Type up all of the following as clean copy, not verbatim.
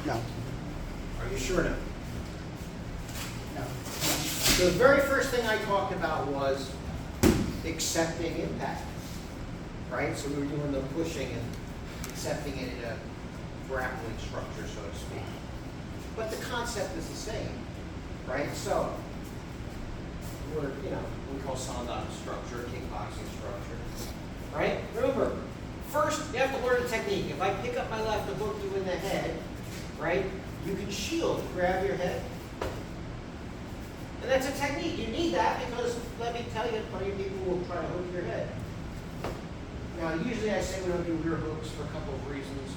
No. Are you sure now? No. So the very first thing I talked about was accepting impact, right? So we were doing the pushing and accepting it in a grappling structure, so to speak. But the concept is the same, right? So we're, we call sanshou structure, kickboxing structure, right? Remember, first you have to learn the technique. If I pick up my left to hook you in the head, right? You can shield, grab your head. And that's a technique. You need that because, let me tell you, plenty of people will try to hook your head. Now, usually I say we don't do rear hooks for a couple of reasons.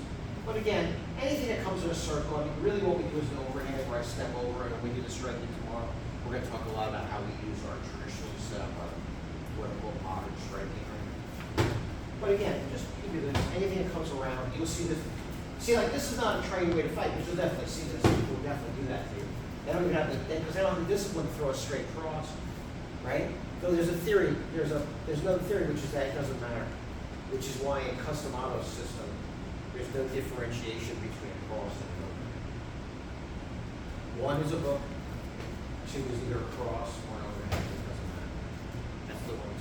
But again, anything that comes in a circle, I mean, really what we do is an overhand where I step over, and when we do the striking tomorrow, we're going to talk a lot about how we use our traditional setup of what we call modern striking. Right? But again, just you do this. Anything that comes around, you'll see this. See, like, this is not a trained way to fight, but you'll definitely see this. People will definitely do that to you. They don't even have the, because they don't have the discipline to throw a straight cross, right? So there's a theory, there's another theory, which is that it doesn't matter, which is why in custom auto system, there's no differentiation between a cross and an overhead. One is a hook, two is either a cross or an overhead, it doesn't matter. That's the 1, 2.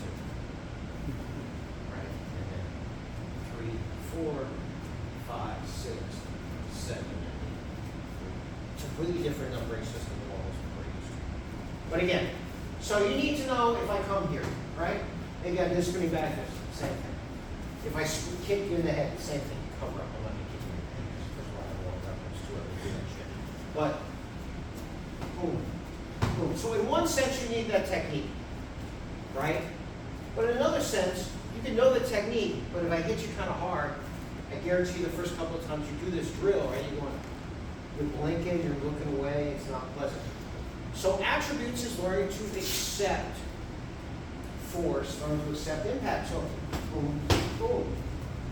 Right? And then 3, 4, 5, 6, 7, 8. It's a completely different numbering system than what we're used to. But again, so you need to know if I come here, right? Maybe I'm just spinning back this, same thing. If I kick you in the head, same thing. Cover up and let me kick you in the head. That's why I walk up next to it and do that shit. But, boom, boom. So in one sense, you need that technique, right? But in another sense, you can know the technique, but if I hit you kind of hard, I guarantee the first couple of times you do this drill, right, you're blinking, you're looking away, it's not pleasant. So attributes is learning to accept force, learning to accept impact. So boom, boom,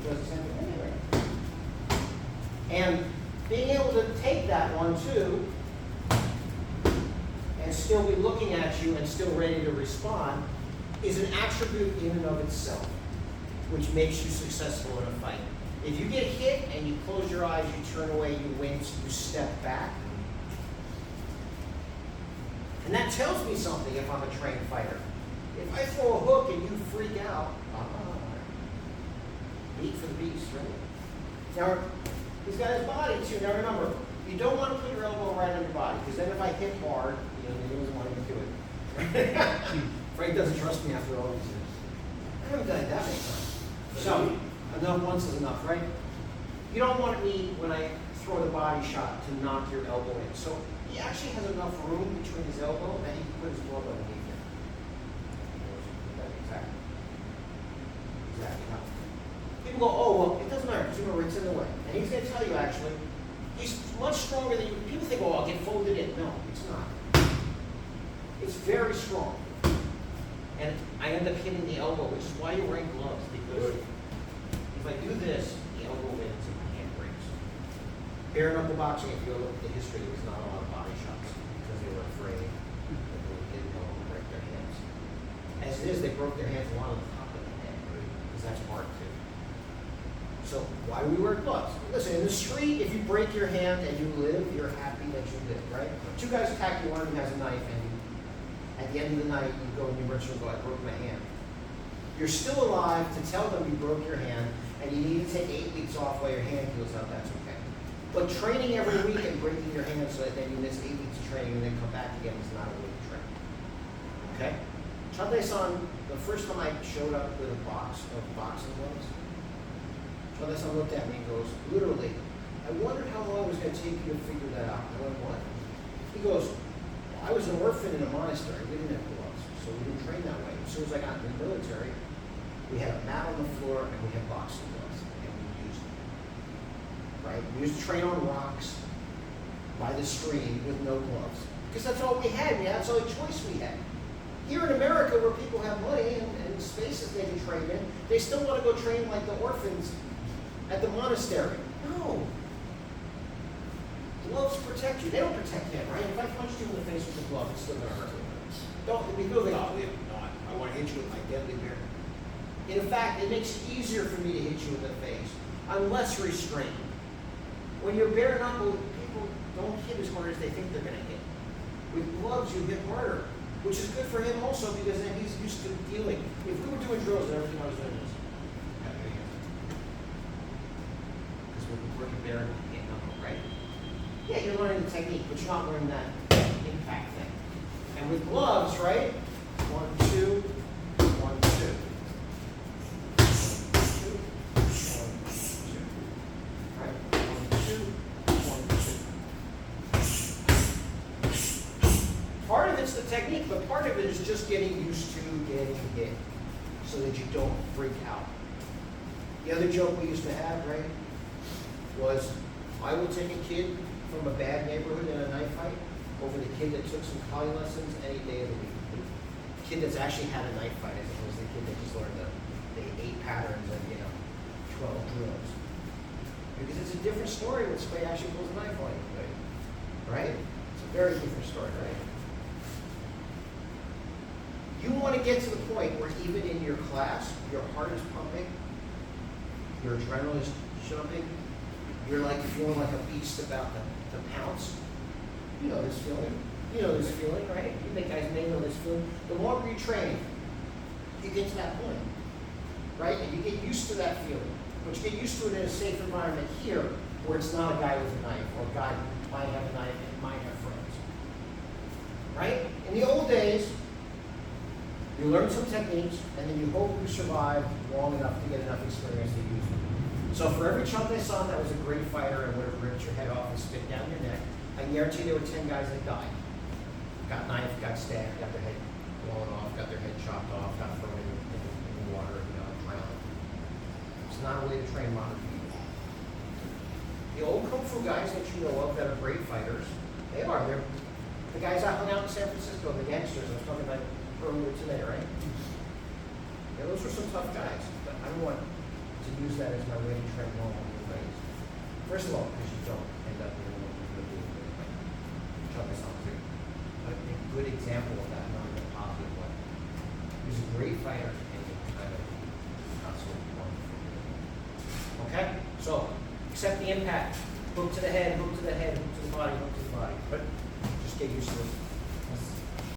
does the same thing anyway. And being able to take that 1, 2, and still be looking at you and still ready to respond is an attribute in and of itself, which makes you successful in a fight. If you get hit and you close your eyes, you turn away, you wince, you step back, and that tells me something if I'm a trained fighter. If I throw a hook and you freak out, meat for the beast, right? Now, he's got his body too. Now remember, you don't want to put your elbow right on your body, because then if I hit hard, he doesn't want to do it. Frank doesn't trust me after all these years. I haven't done it that many times. So, enough once is enough, right? You don't want me, when I throw the body shot, to knock your elbow in. So he actually has enough room between his elbow that he can put his glove underneath it. Exactly. People go, oh, well, it doesn't matter, because remember, it's in the way. And he's going to tell you, actually, he's much stronger than you. People think, oh, I'll get folded in. No, it's not. It's very strong. And I end up hitting the elbow, which is why you're wearing gloves, because if I do this, the elbow wins and my hand breaks. Bare knuckle boxing, if you look at the history, there was not a lot of body shots because they were afraid that they didn't know how to break their hands. As it is, they broke their hands a lot on the top of the head, because that's hard too. So why do we wear gloves? Listen, in the street, if you break your hand and you live, you're happy that you live, right? 2 guys attack you, one of them has a knife, and at the end of the night, you go in the emergency room and go, I broke my hand. You're still alive to tell them you broke your hand, and you need to take 8 weeks off while your hand heals up, that's okay. But training every week and breaking your hand so that then you miss 8 weeks of training and then come back again is not a way to train. Okay? Chan Tai San, the first time I showed up with a box of boxing gloves, Chan Tai San looked at me and goes, literally, I wondered how long it was going to take you to figure that out. I went, what? He goes, I was an orphan in a monastery. We didn't have gloves, so we didn't train that way. As soon as I got in the military, we had a mat on the floor and we had boxing gloves, and we used them. Right? We used to train on rocks by the stream with no gloves, because that's all we had. That's the only choice we had. Here in America, where people have money and spaces they can train in, they still want to go train like the orphans at the monastery. No. Gloves protect you. They don't protect him, right? If I punched you in the face with a glove, it's still going to hurt. Don't be building, oh, no, I want to hit you with my deadly bear. In fact, it makes it easier for me to hit you in the face. I'm less restrained. when you're bare knuckle, people don't hit as hard as they think they're going to hit. With gloves, you hit harder, which is good for him also because then he's used to dealing. If we were doing drills and everything I was doing this, because we're working bare knuckle, right? Yeah, you're learning the technique, but you're not learning that impact thing. And with gloves, right? 1, 2, 1, 2. 1, 2, 1, 2. Part of it's the technique, but part of it is just getting used to getting hit so that you don't freak out. The other joke we used to have, right, was I would take a kid from a bad neighborhood in a knife fight over the kid that took some Kali lessons any day of the week. The kid that's actually had a knife fight as opposed to the kid that just learned the 8 patterns and, 12 drills. Because it's a different story when somebody actually pulls a knife on you, right? It's a very different story, right? You want to get to the point where even in your class, your heart is pumping, your adrenaline is jumping, you're like feeling like a beast about to pounce. You know this feeling. You know this feeling, right? You guys may know this feeling. The longer you train, you get to that point, right? And you get used to that feeling. But you get used to it in a safe environment here, where it's not a guy with a knife, or a guy who might have a knife and might have friends, right? In the old days, you learn some techniques, and then you hope you survive long enough to get enough experience to use them. So for every Chan Tai San that was a great fighter and would have ripped your head off and spit down your neck, I guarantee there were 10 guys that died. Got knifed, got stabbed, got their head blown off, got their head chopped off, got thrown in the water, drowned. It's not a way to train modern people. The old Kung Fu guys that you know of that are great fighters, they are. They're the guys I hung out in San Francisco, the gangsters I was talking about earlier today, right? Yeah, those were some tough guys, but I don't want to use that as my way to train normal ways. First of all, because you don't end up doing what you're going to do with Chan Tai San too. But a good example of that, not in a positive way. He was a great fighter and he kind of not so wonderful. Okay? So, accept the impact. Hook to the head, hook to the head, hook to the body, hook to the body. But just get used to it.